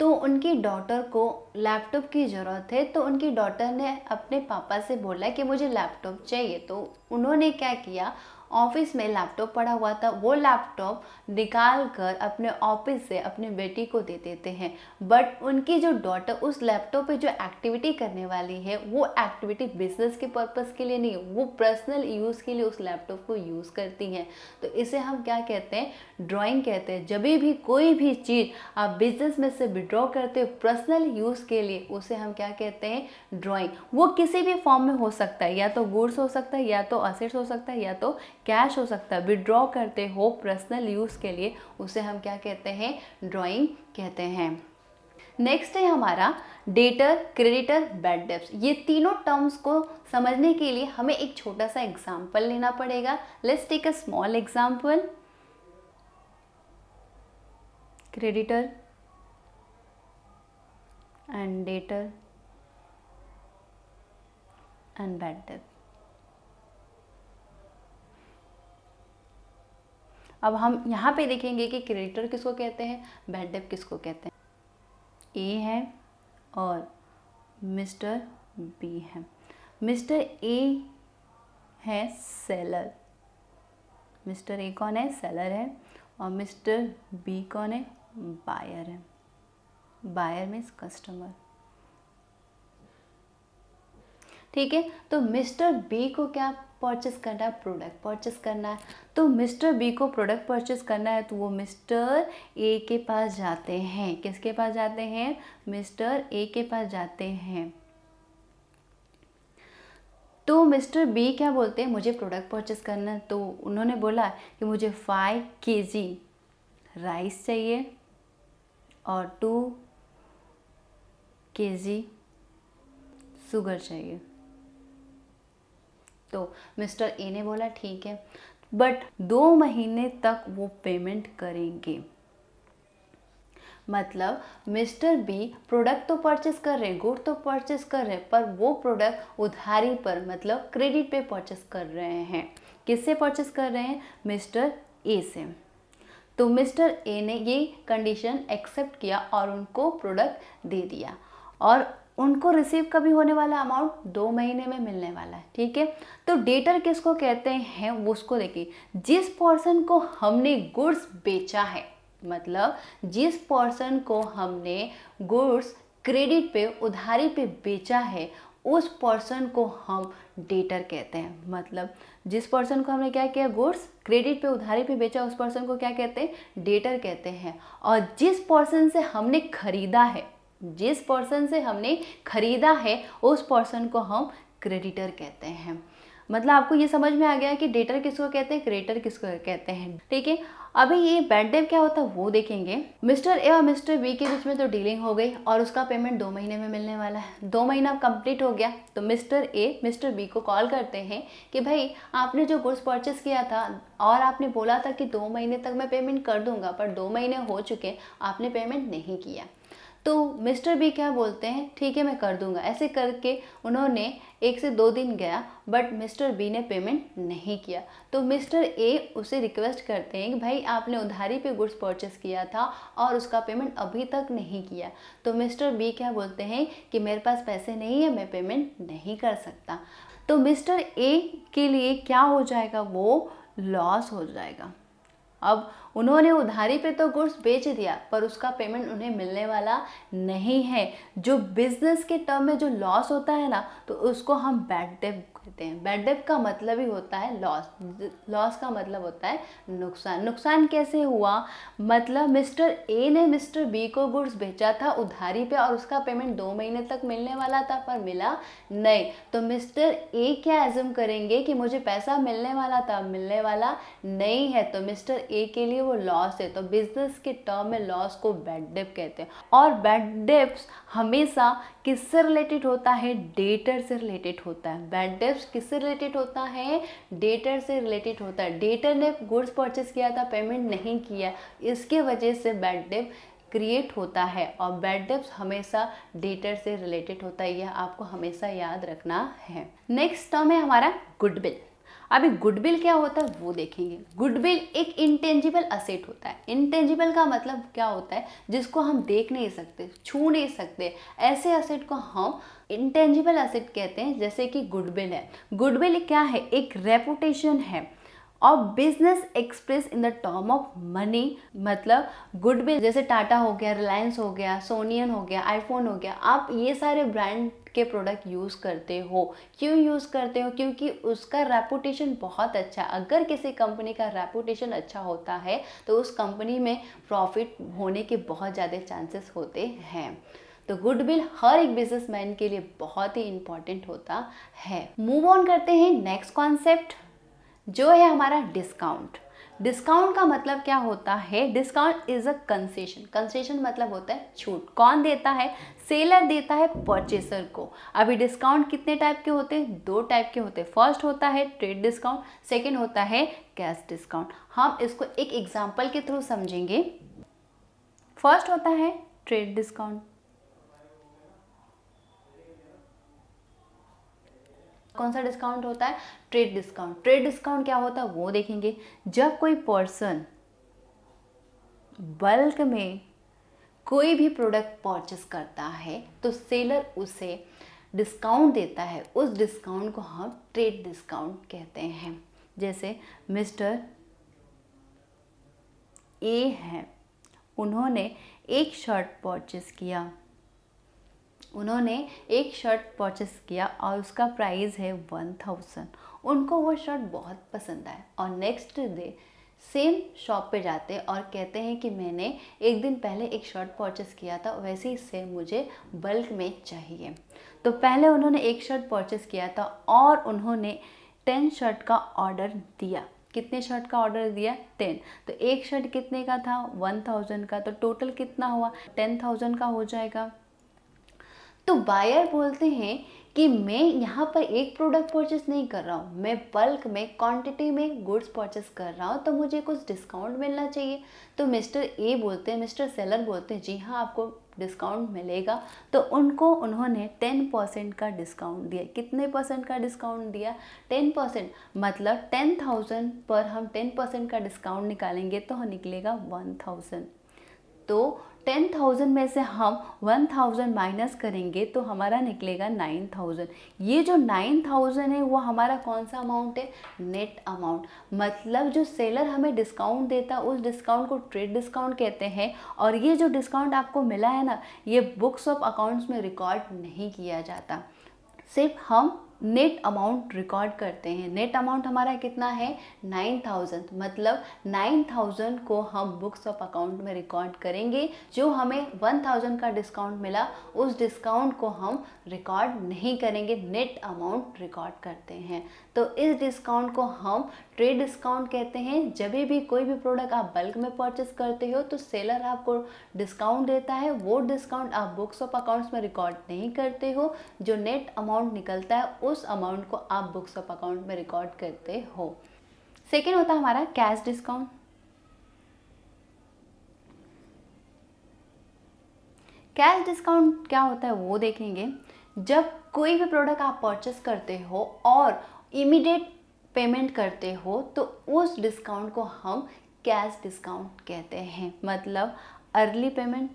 तो उनकी डॉटर को लैपटॉप की ज़रूरत है। तो उनकी डॉटर ने अपने पापा से बोला कि मुझे लैपटॉप चाहिए। तो उन्होंने क्या किया, ऑफिस में लैपटॉप पड़ा हुआ था, वो लैपटॉप निकाल कर अपने ऑफिस से अपने बेटी को दे देते हैं। बट उनकी जो डॉटर उस लैपटॉप पे जो एक्टिविटी करने वाली है वो एक्टिविटी बिजनेस के पर्पज़ के लिए नहीं, वो पर्सनल यूज़ के लिए उस लैपटॉप को यूज़ करती हैं। तो इसे हम क्या कहते हैं? ड्राइंग कहते हैं। जब भी कोई भी चीज़ आप बिजनेस में से विड्रॉ करते हो पर्सनल यूज़ के लिए, उसे हम क्या कहते हैं? ड्राइंग। वो किसी भी फॉर्म में हो सकता है, या तो गुड्स हो सकता है, या तो असेट्स हो सकता है, या तो कैश हो सकता है। विड्रॉ करते हो पर्सनल यूज़ के लिए, उसे हम क्या कहते हैं? ड्राइंग कहते हैं। नेक्स्ट है हमारा डेटर, क्रेडिटर, बैड डेब्ट्स। ये तीनों टर्म्स को समझने के लिए हमें एक छोटा सा एग्जाम्पल लेना पड़ेगा। Let's take a small example. Creditor and debtor and bad डेब्ट। अब हम यहाँ पे देखेंगे कि क्रेडिटर किसको कहते हैं, बैड डेब्ट किसको कहते हैं। ए है और मिस्टर बी है। मिस्टर ए है सेलर, मिस्टर ए कौन है? सेलर है। और मिस्टर बी कौन है? बायर है। Buyer means customer. ठीक है, तो मिस्टर बी को क्या परचेस करना है? प्रोडक्ट परचेस करना है। तो मिस्टर बी को प्रोडक्ट परचेस करना है तो वो मिस्टर ए के पास जाते हैं। किसके पास जाते हैं? मिस्टर ए के पास जाते हैं। तो मिस्टर बी क्या बोलते हैं? मुझे प्रोडक्ट परचेस करना है। तो उन्होंने बोला कि मुझे 5 kg राइस चाहिए और 2 kg शुगर चाहिए। तो मिस्टर ए ने बोला ठीक है, बट 2 महीने तक वो पेमेंट करेंगे। मतलब मिस्टर बी प्रोडक्ट तो परचेस कर रहे हैं, गुड तो परचेस कर रहे हैं, पर वो प्रोडक्ट उधारी पर मतलब क्रेडिट पे परचेस कर रहे हैं। किससे परचेस कर रहे हैं? मिस्टर ए से। तो मिस्टर ए ने ये कंडीशन एक्सेप्ट किया और उनको प्रोडक्ट दे दिया, और उनको रिसीव कभी होने वाला अमाउंट 2 महीने में मिलने वाला है। ठीक है, तो डेटर किसको कहते हैं वो उसको देखिए। जिस पर्सन को हमने गुड्स बेचा है, मतलब जिस पर्सन को हमने गुड्स क्रेडिट पे उधारी पे बेचा है, उस पर्सन को हम डेटर कहते हैं। मतलब जिस पर्सन को हमने क्या किया, गुड्स क्रेडिट पे उधारी पे बेचा, उस पर्सन को क्या कहते हैं? डेटर कहते हैं। और जिस पर्सन से हमने खरीदा है, जिस पर्सन से हमने खरीदा है, उस पर्सन को हम क्रेडिटर कहते हैं। मतलब आपको ये समझ में आ गया कि डेटर किसको कहते हैं, क्रेडिटर किसको कहते हैं। ठीक है, अभी ये बैड डेब्ट क्या होता है वो देखेंगे। मिस्टर ए और मिस्टर बी के बीच में तो डीलिंग हो गई और उसका पेमेंट 2 महीने में मिलने वाला है। 2 महीना कंप्लीट हो गया तो मिस्टर ए मिस्टर बी को कॉल करते हैं कि भाई आपने जो गुड्स परचेस किया था और आपने बोला था कि 2 महीने तक मैं पेमेंट कर दूंगा, पर 2 महीने हो चुके, आपने पेमेंट नहीं किया। तो मिस्टर बी क्या बोलते हैं, ठीक है मैं कर दूंगा। ऐसे करके उन्होंने 1 से 2 दिन गया, बट मिस्टर बी ने पेमेंट नहीं किया। तो मिस्टर ए उसे रिक्वेस्ट करते हैं कि भाई आपने उधारी पे गुड्स परचेस किया था और उसका पेमेंट अभी तक नहीं किया। तो मिस्टर बी क्या बोलते हैं कि मेरे पास पैसे नहीं है, मैं पेमेंट नहीं कर सकता। तो मिस्टर ए के लिए क्या हो जाएगा, वो लॉस हो जाएगा। अब उन्होंने उधारी पे तो गुड्स बेच दिया, पर उसका पेमेंट उन्हें मिलने वाला नहीं है। जो बिजनेस के टर्म में जो लॉस होता है ना, तो उसको हम बैड डेब्ट कहते हैं। बैड डेट का मतलब ही होता है लॉस। लॉस का मतलब होता है नुकसान। नुकसान कैसे हुआ, मतलब मिस्टर ए ने मिस्टर बी को गुड्स बेचा था उधारी पे और उसका पेमेंट 2 महीने तक मिलने वाला था पर मिला नहीं, तो मिस्टर ए क्या एज्यूम करेंगे कि मुझे पैसा मिलने वाला था, मिलने वाला नहीं है, तो मिस्टर ए के लिए वो लॉस है। तो बिजनेस के टर्म में लॉस को बैड डेट कहते हैं। और बैड डेट्स हमेशा किससे रिलेटेड होता है, डेटर से रिलेटेड होता है। बैड डेट्स किससे रिलेटेड होता है, डेटर से रिलेटेड होता है। डेटर ने गुड्स परचेस किया था, पेमेंट नहीं किया, इसके वजह से बैड डेट क्रिएट होता है। और बैड डेट्स हमेशा डेटर से रिलेटेड होता है, यह आपको हमेशा याद रखना है। नेक्स्ट टर्म है हमारा गुडविल। अभी गुडविल क्या होता है वो देखेंगे। गुडविल एक इंटेंजिबल असेट होता है। इंटेंजिबल का मतलब क्या होता है, जिसको हम देख नहीं सकते, छू नहीं सकते, ऐसे असेट को हम इंटेंजिबल असेट कहते हैं, जैसे कि गुडविल है। गुडविल क्या है, एक रेपुटेशन है और business express in the term of money. मतलब गुडविल जैसे टाटा हो गया, रिलायंस हो गया, सोनियन हो गया, आईफोन हो गया, आप ये सारे ब्रांड के प्रोडक्ट यूज़ करते हो। क्यों यूज़ करते हो, क्योंकि उसका रेपुटेशन बहुत अच्छा। अगर किसी कंपनी का रेपुटेशन अच्छा होता है तो उस कंपनी में प्रॉफिट होने के बहुत ज़्यादा चांसेस होते हैं। तो गुडविल हर एक बिजनेसमैन के लिए बहुत ही इंपॉर्टेंट होता है। मूव ऑन करते हैं नेक्स्ट कॉन्सेप्ट, जो है हमारा डिस्काउंट। डिस्काउंट का मतलब क्या होता है, discount is a concession. Concession मतलब होता है छूट। कौन देता है, सेलर देता है परचेसर को। अभी डिस्काउंट कितने टाइप के होते हैं, 2 टाइप के होते हैं। फर्स्ट होता है ट्रेड डिस्काउंट, सेकंड होता है कैश डिस्काउंट। हम इसको एक एग्जांपल के थ्रू समझेंगे। फर्स्ट होता है ट्रेड डिस्काउंट। कौन सा डिस्काउंट होता है, ट्रेड डिस्काउंट। ट्रेड डिस्काउंट क्या होता है वो देखेंगे। जब कोई पर्सन बल्क में कोई भी प्रोडक्ट परचेस करता है तो सेलर उसे डिस्काउंट देता है, उस डिस्काउंट को हम ट्रेड डिस्काउंट कहते हैं। जैसे मिस्टर ए हैं, उन्होंने एक शर्ट परचेस किया, और उसका प्राइस है 1000। उनको वो शर्ट बहुत पसंद आया और नेक्स्ट डे सेम शॉप पे जाते और कहते हैं कि मैंने एक दिन पहले एक शर्ट परचेस किया था, वैसे ही सेम मुझे बल्क में चाहिए। तो पहले उन्होंने एक शर्ट परचेस किया था और उन्होंने 10 शर्ट का ऑर्डर दिया। कितने शर्ट का ऑर्डर दिया, 10। तो एक शर्ट कितने का था, 1000 का, तो टोटल कितना हुआ, 10,000 का हो जाएगा। तो बायर बोलते हैं कि मैं यहाँ पर एक प्रोडक्ट परचेस नहीं कर रहा हूँ, मैं बल्क में क्वांटिटी में गुड्स परचेस कर रहा हूँ, तो मुझे कुछ डिस्काउंट मिलना चाहिए। तो मिस्टर ए बोलते हैं, मिस्टर सेलर बोलते हैं जी हाँ आपको डिस्काउंट मिलेगा। तो उन्होंने 10% का डिस्काउंट दिया। कितने परसेंट का डिस्काउंट दिया, 10%। मतलब 10,000 पर हम 10% का डिस्काउंट निकालेंगे तो निकलेगा 1000। तो 10,000 में से हम 1000 माइनस करेंगे तो हमारा निकलेगा 9000। ये जो 9000 है वो हमारा कौन सा अमाउंट है, नेट अमाउंट। मतलब जो सेलर हमें डिस्काउंट देता है उस डिस्काउंट को ट्रेड डिस्काउंट कहते हैं। और ये जो डिस्काउंट आपको मिला है ना, ये बुक्स ऑफ अकाउंट्स में रिकॉर्ड नहीं किया जाता, सिर्फ हम नेट अमाउंट रिकॉर्ड करते हैं। नेट अमाउंट हमारा कितना है, 9000। मतलब 9000 को हम बुक्स ऑफ अकाउंट में रिकॉर्ड करेंगे। जो हमें 1000 का डिस्काउंट मिला उस डिस्काउंट को हम रिकॉर्ड नहीं करेंगे, नेट अमाउंट रिकॉर्ड करते हैं। तो इस डिस्काउंट को हम ट्रेड डिस्काउंट कहते हैं। जब भी कोई भी प्रोडक्ट आप बल्क में परचेस करते हो तो सेलर आपको डिस्काउंट देता है, वो डिस्काउंट आप बुक्स ऑफ अकाउंट्स में रिकॉर्ड नहीं करते हो। जो नेट अमाउंट निकलता है उस अमाउंट को आप बुक्स ऑफ अकाउंट में रिकॉर्ड करते हो। सेकेंड होता है हमारा कैश डिस्काउंट। कैश डिस्काउंट क्या होता है वो देखेंगे। जब कोई भी प्रोडक्ट आप परचेस करते हो और इमीडिएट पेमेंट करते हो तो उस डिस्काउंट को हम कैश डिस्काउंट कहते हैं। मतलब अर्ली पेमेंट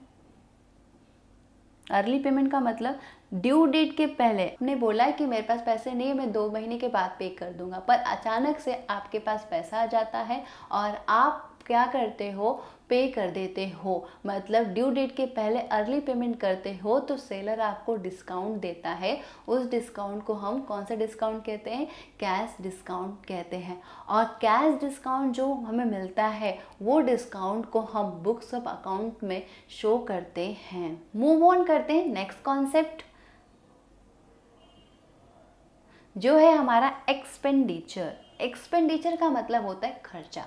का मतलब ड्यू डेट के पहले आपने बोला कि मेरे पास पैसे नहीं है, मैं 2 महीने के बाद पे कर दूंगा, पर अचानक से आपके पास पैसा आ जाता है और आप क्या करते हो, पे कर देते हो, मतलब ड्यू डेट के पहले अर्ली पेमेंट करते हो तो सेलर आपको डिस्काउंट देता है। उस डिस्काउंट को हम कौन सा डिस्काउंट कहते हैं, कैश डिस्काउंट कहते हैं। और कैश डिस्काउंट जो हमें मिलता है वो डिस्काउंट को हम बुक्स ऑफ अकाउंट में शो करते हैं। मूव ऑन करते हैं नेक्स्ट कॉन्सेप्ट जो है हमारा एक्सपेंडिचर। एक्सपेंडिचर का मतलब होता है खर्चा।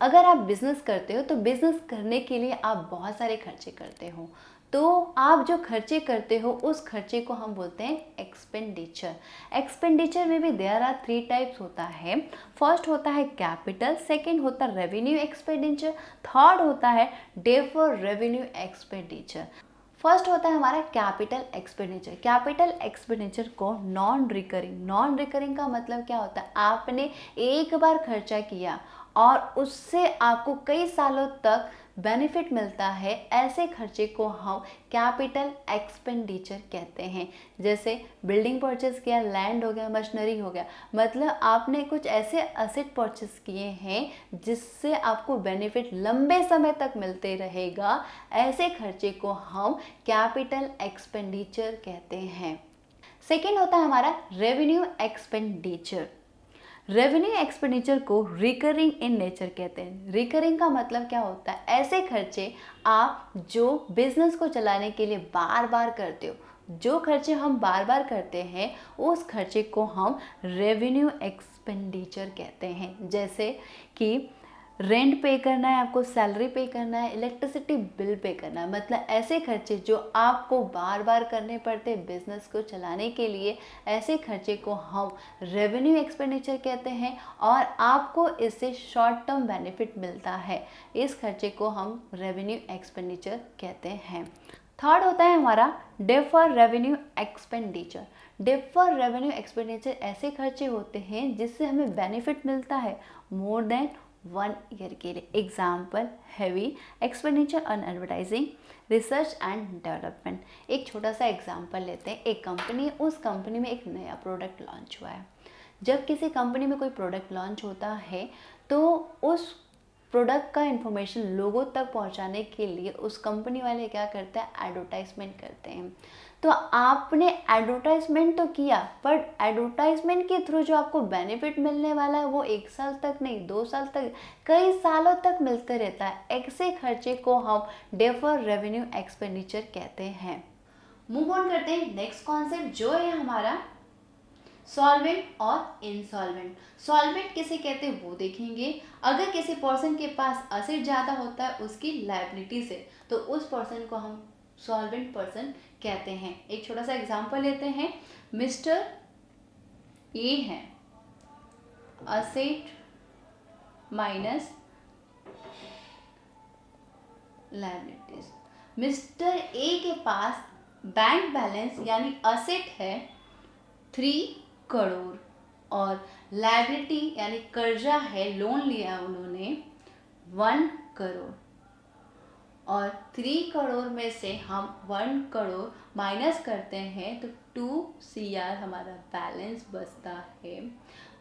अगर आप बिजनेस करते हो तो बिजनेस करने के लिए आप बहुत सारे खर्चे करते हो, तो आप जो खर्चे करते हो उस खर्चे को हम बोलते हैं एक्सपेंडिचर। एक्सपेंडिचर में भी देयर आर 3 टाइप्स होता है। फर्स्ट होता है कैपिटल, सेकंड होता है रेवेन्यू एक्सपेंडिचर, थर्ड होता है डेफर्ड रेवेन्यू एक्सपेंडिचर। फर्स्ट होता है हमारा कैपिटल एक्सपेंडिचर। कैपिटल एक्सपेंडिचर को नॉन रिकरिंग का मतलब क्या होता है, आपने एक बार खर्चा किया और उससे आपको कई सालों तक बेनिफिट मिलता है, ऐसे खर्चे को हम कैपिटल एक्सपेंडिचर कहते हैं। जैसे बिल्डिंग परचेस किया, लैंड हो गया, मशीनरी हो गया, मतलब आपने कुछ ऐसे एसेट परचेस किए हैं जिससे आपको बेनिफिट लंबे समय तक मिलते रहेगा, ऐसे खर्चे को हम कैपिटल एक्सपेंडिचर कहते हैं। सेकेंड होता है हमारा रेवेन्यू एक्सपेंडिचर। रेवेन्यू एक्सपेंडिचर को रिकरिंग इन नेचर कहते हैं। रिकरिंग का मतलब क्या होता है, ऐसे खर्चे आप जो बिजनेस को चलाने के लिए बार बार करते हो, जो खर्चे हम बार बार करते हैं उस खर्चे को हम रेवेन्यू एक्सपेंडिचर कहते हैं। जैसे कि रेंट पे करना है आपको, सैलरी पे करना है, इलेक्ट्रिसिटी बिल पे करना है, मतलब ऐसे खर्चे जो आपको बार बार करने पड़ते हैं बिजनेस को चलाने के लिए, ऐसे खर्चे को हम रेवेन्यू एक्सपेंडिचर कहते हैं और आपको इससे शॉर्ट टर्म बेनिफिट मिलता है, इस खर्चे को हम रेवेन्यू एक्सपेंडिचर कहते हैं। थर्ड होता है हमारा deferred revenue expenditure. Deferred revenue expenditure ऐसे खर्चे होते हैं जिससे हमें बेनिफिट मिलता है मोर देन 1 ईयर के लिए। Example heavy expenditure on advertising, research and development. एक छोटा सा एग्जाम्पल लेते हैं। एक कंपनी, उस कंपनी में एक नया प्रोडक्ट लॉन्च हुआ है। जब किसी कंपनी में कोई प्रोडक्ट लॉन्च होता है तो उस प्रोडक्ट का इन्फॉर्मेशन लोगों तक पहुंचाने के लिए उस कंपनी वाले क्या करते हैं, एडवर्टाइजमेंट करते हैं। तो आपने एडवर्टाइजमेंट तो किया, पर एडवर्टाइजमेंट के थ्रू जो आपको बेनिफिट मिलने वाला है वो 1 साल तक नहीं, 2 साल तक, कई सालों तक मिलते रहता है। ऐसे खर्चे को हम डेफर्ड रेवेन्यू एक्सपेंडिचर कहते हैं। मूव ऑन करते हैं नेक्स्ट कॉन्सेप्ट जो है हमारा सॉल्वेंट और इंसॉल्वेंट। सॉल्वेंट किसे कहते हैं वो देखेंगे। अगर किसी पर्सन के पास एसेट ज़्यादा होता है उसकी लायबिलिटी से, तो उस पर्सन को हम सॉल्वेंट पर्सन कहते हैं। एक छोटा सा एग्जांपल लेते हैं। मिस्टर ए है, asset minus liabilities. Mister A के पास बैंक बैलेंस यानी एसेट है 3 करोड़ और लायबिलिटी यानी कर्जा है, लोन लिया उन्होंने 1 करोड़, और 3 करोड़ में से हम 1 करोड़ माइनस करते हैं तो 2 CR हमारा बैलेंस बचता है।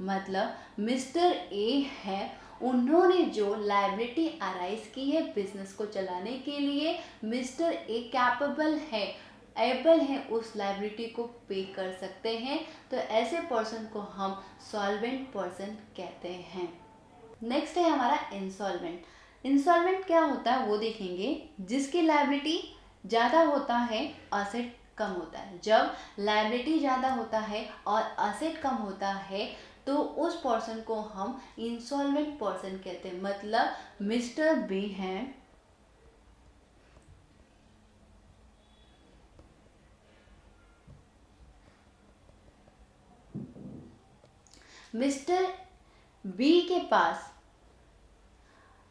मतलब मिस्टर ए है, उन्होंने जो लायबिलिटी अराइज की है बिजनेस को चलाने के लिए, मिस्टर ए कैपेबल है, एबल है, उस लायबिलिटी को पे कर सकते हैं, तो ऐसे पर्सन को हम सॉल्वेंट पर्सन कहते हैं। नेक्स्ट है हमारा इंसॉल्वेंट। इंसॉल्वेंट क्या होता है वो देखेंगे। जिसकी लायबिलिटी ज़्यादा होता है, एसेट कम होता है। जब लायबिलिटी ज़्यादा होता है और एसेट कम होता है तो उस पर्सन को हम इंसॉल्वेंट पर्सन कहते हैं। मतलब मिस्टर बी हैं, मिस्टर बी के पास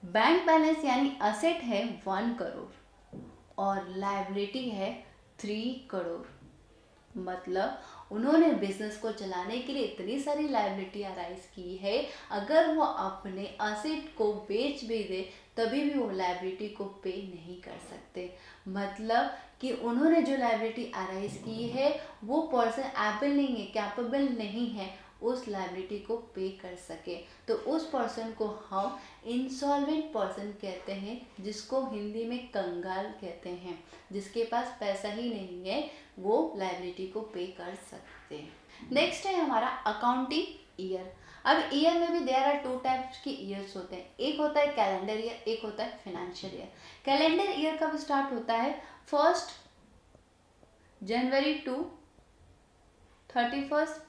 बैंक बैलेंस यानी असेट है 1 करोड़ और लायबिलिटी है 3 करोड़। मतलब उन्होंने बिजनेस को चलाने के लिए इतनी सारी लायबिलिटी अराइज की है, अगर वो अपने असेट को बेच भी दे तभी भी वो लायबिलिटी को पे नहीं कर सकते। मतलब कि उन्होंने जो लायबिलिटी अराइज की है वो पर्सन एबल नहीं है, कैपेबल नहीं है उस लायबिलिटी को पे कर सके। तो उस पर्सन को हम इंसॉल्वेंट पर्सन कहते हैं, जिसको हिंदी में कंगाल कहते हैं, जिसके पास पैसा ही नहीं है वो लायबिलिटी को पे कर सकते हैं। नेक्स्ट है हमारा अकाउंटिंग ईयर। अब ईयर में भी देयर आर टू टाइप्स की ईयर्स होते हैं, एक होता है कैलेंडर ईयर, एक होता है फाइनेंशियल ईयर। कैलेंडर ईयर कब स्टार्ट होता है? 1 जनवरी टू 31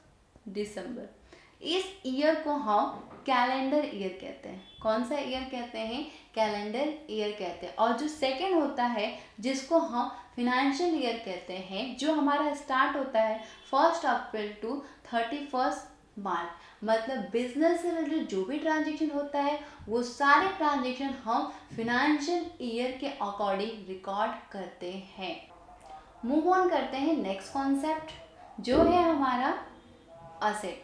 दिसंबर। इस ईयर को हम कैलेंडर ईयर कहते हैं। कौन सा ईयर कहते हैं? कैलेंडर ईयर कहते हैं। और जो सेकेंड होता है जिसको हम फाइनेंशियल ईयर कहते हैं, जो हमारा स्टार्ट होता है 1 अप्रैल टू 31 मार्च। मतलब बिजनेस से रिलेटेड जो भी ट्रांजेक्शन होता है वो सारे ट्रांजेक्शन हम फाइनेंशियल ईयर के अकॉर्डिंग रिकॉर्ड करते हैं। मूव ऑन करते हैं नेक्स्ट कॉन्सेप्ट, जो है हमारा असेट।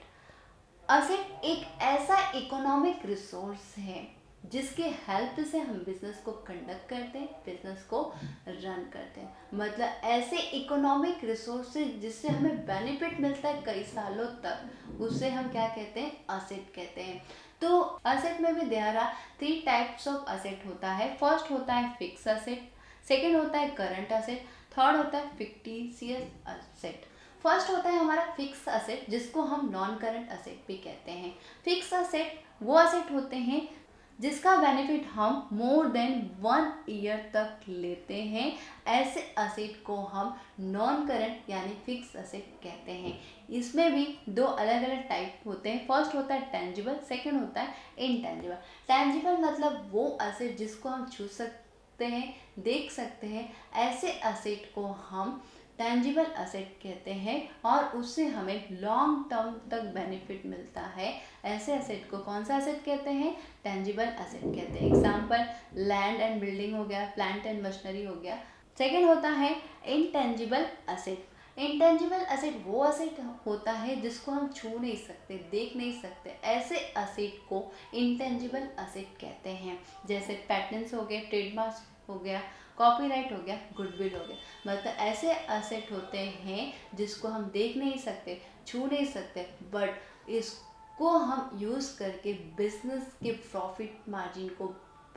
असेट एक ऐसा इकोनॉमिक रिसोर्स है जिसके हेल्प से हम बिजनेस को कंडक्ट करते हैं, बिजनेस को रन करते हैं। मतलब ऐसे इकोनॉमिक रिसोर्स जिससे हमें बेनिफिट मिलता है कई सालों तक, उससे हम क्या कहते हैं? असेट कहते हैं। तो असेट में भी there are 3 types of asset होता है। फर्स्ट होता है फिक्स असेट, सेकेंड होता है करंट असेट, थर्ड होता है फिक्टिशियस असेट। फर्स्ट होता है हमारा फिक्स असेट, जिसको हम नॉन करंट असेट भी कहते हैं। फिक्स असेट वो असेट होते हैं जिसका बेनिफिट हम मोर देन 1 ईयर तक लेते हैं। ऐसे असेट को हम नॉन करंट यानी फिक्स असेट कहते हैं। इसमें भी 2 अलग अलग टाइप होते हैं। फर्स्ट होता है टेंजिबल, सेकंड होता है इनटेंजिबल। टेंजिबल मतलब वो असेट जिसको हम छू सकते हैं, देख सकते हैं। ऐसे असेट को हम टेंजिबल असेट कहते हैं और उससे हमें लॉन्ग टर्म तक बेनिफिट मिलता है। ऐसे असेट को कौन सा असेट कहते हैं? टेंजिबल असेट कहते हैं। एग्जांपल लैंड एंड बिल्डिंग हो गया, प्लांट एंड मशीनरी हो गया। सेकेंड होता है इनटेंजिबल असेट। इंटेंजिबल असेट वो असेट होता है जिसको हम छू नहीं सकते, देख नहीं सकते। ऐसे असेट को इंटेंजिबल असेट कहते हैं। जैसे पैटेंट्स हो गए, ट्रेडमार्क हो गया, कॉपीराइट हो गया, गुडविल हो गया। मतलब ऐसे असेट होते हैं जिसको हम देख नहीं सकते, छू नहीं सकते, बट इसको हम यूज़ करके बिजनेस के प्रॉफिट मार्जिन को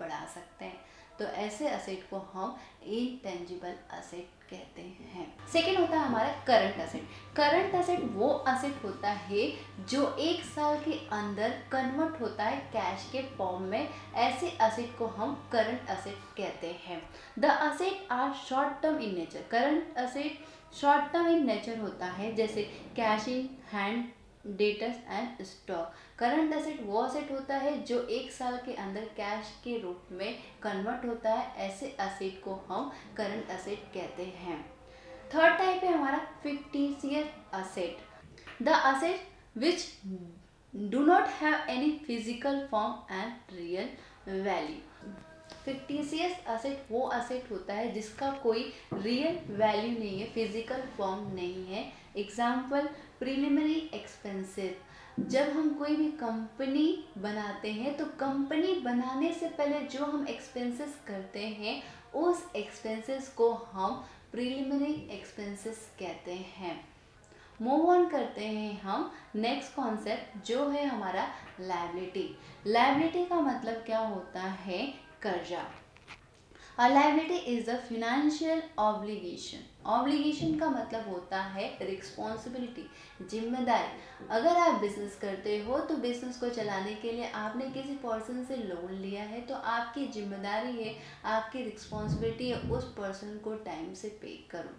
बढ़ा सकते हैं। तो ऐसे असेट को हम इनटेंजिबल असेट कहते हैं। सेकेंड होता है हमारा करंट असेट। करंट असेट वो असेट होता है जो 1 साल के अंदर कन्वर्ट होता है कैश के फॉर्म में। ऐसे असेट को हम करंट असेट कहते हैं। The asset are short term in nature. Current asset short term in nature होता है, जैसे cash in hand, debtors and stock. Current asset वो असेट होता है जो 1 साल के अंदर कैश के रूप में कन्वर्ट होता है। ऐसे असेट को हम करंट असेट कहते हैं। थर्ड टाइप है हमारा fictitious asset. The asset which do not have any physical form and real value. Fictitious asset वो असेट होता है जिसका कोई रियल वैल्यू नहीं है, फिजिकल फॉर्म नहीं है। Example preliminary expenses. जब हम कोई भी कंपनी बनाते हैं तो कंपनी बनाने से पहले जो हम एक्सपेंसेस करते हैं उस एक्सपेंसेस को हम प्रिलिमिनरी एक्सपेंसेस कहते हैं। मूव ऑन करते हैं हम नेक्स्ट कॉन्सेप्ट, जो है हमारा लायबिलिटी। लायबिलिटी का मतलब क्या होता है? कर्जा। A liability is a financial obligation. Obligation का मतलब होता है रिस्पॉन्सिबिलिटी, जिम्मेदारी। अगर आप बिजनेस करते हो तो बिजनेस को चलाने के लिए आपने किसी पर्सन से लोन लिया है, तो आपकी जिम्मेदारी है, आपकी रिस्पॉन्सिबिलिटी है उस पर्सन को टाइम से पे करो।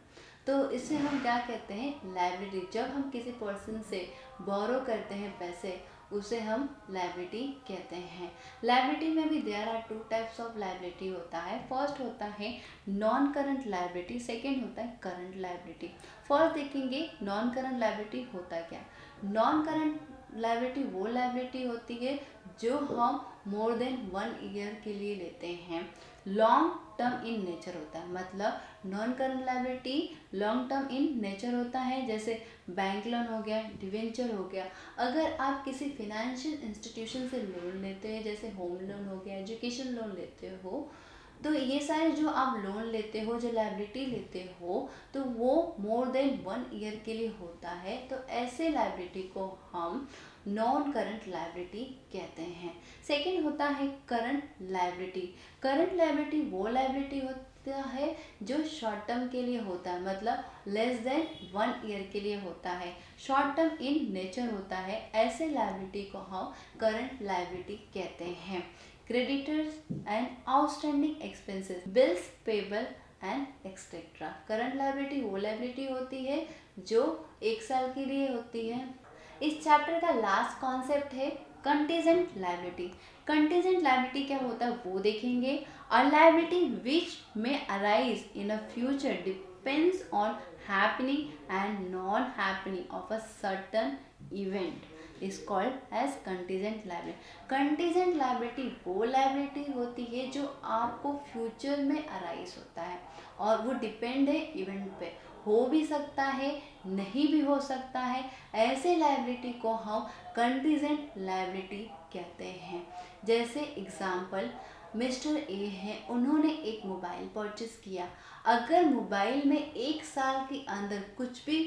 तो इससे हम क्या कहते हैं? लायबिलिटी। जब हम किसी पर्सन से बोरो करते हैं पैसे, उसे हम लायबिलिटी कहते हैं। लायबिलिटी में भी there are 2 types of liability होता है। फर्स्ट होता है नॉन करंट लायबिलिटी, सेकेंड होता है करंट लायबिलिटी। फर्स्ट देखेंगे नॉन करंट लायबिलिटी होता क्या। नॉन करंट लायबिलिटी वो लायबिलिटी होती है जो हम मोर देन 1 ईयर के लिए लेते हैं। लॉन्ग टर्म इन नेचर होता है। मतलब non current liability long term in nature होता है, जैसे बैंक लोन हो गया, डिवेंचर हो गया। अगर आप किसी फाइनेंशियल इंस्टीट्यूशन से लोन लेते हैं, जैसे होम लोन हो गया, एजुकेशन लोन लेते हो, तो ये सारे जो आप लोन लेते हो, जो लायबिलिटी लेते हो, तो वो मोर देन 1 ईयर के लिए होता है। तो ऐसे लायबिलिटी को हम नॉन करंट लायबिलिटी कहते हैं। सेकंड होता है करंट लायबिलिटी। करंट लायबिलिटी वो लायबिलिटी होता है जो शॉर्ट टर्म के लिए होता है, मतलब लेस देन 1 ईयर के लिए होता है, शॉर्ट टर्म इन नेचर होता है। ऐसे लायबिलिटी को हम करंट लायबिलिटी कहते हैं। Creditors and outstanding expenses, bills payable and etcetera. Current liability वो लायबिलिटी होती है जो 1 साल के लिए होती है। इस चैप्टर का लास्ट कॉन्सेप्ट है कंटीजेंट लायबिलिटी। कंटीजेंट लायबिलिटी क्या होता है वो देखेंगे। अ लायबिलिटी विच में arise in a future depends on happening and non happening of a certain event is called as contingent liability। contingent liability वो liability होती है जो आपको फ्यूचर में अराइज होता है और वो डिपेंड है इवेंट पे, हो भी सकता है, नहीं भी हो सकता है। ऐसे लायबिलिटी को हम कंटीजेंट लायबिलिटी कहते हैं। जैसे एग्जाम्पल, मिस्टर ए है, उन्होंने एक मोबाइल परचेस किया। अगर मोबाइल में 1 साल के अंदर कुछ भी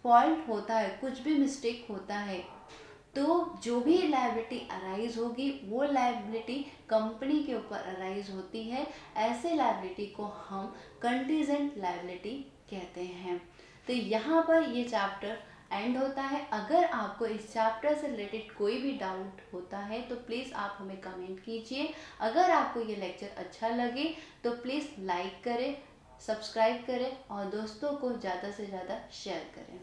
फॉल्ट होता है, कुछ भी मिस्टेक होता है, तो जो भी लायबिलिटी अराइज होगी वो लायबिलिटी कंपनी के ऊपर अराइज होती है। ऐसे लायबिलिटी को हम कंटीजेंट लायबिलिटी कहते हैं। तो यहाँ पर ये चैप्टर एंड होता है। अगर आपको इस चैप्टर से रिलेटेड कोई भी डाउट होता है तो प्लीज़ आप हमें कमेंट कीजिए। अगर आपको ये लेक्चर अच्छा लगे तो प्लीज़ लाइक करें, सब्सक्राइब करें और दोस्तों को ज़्यादा से ज़्यादा शेयर करें।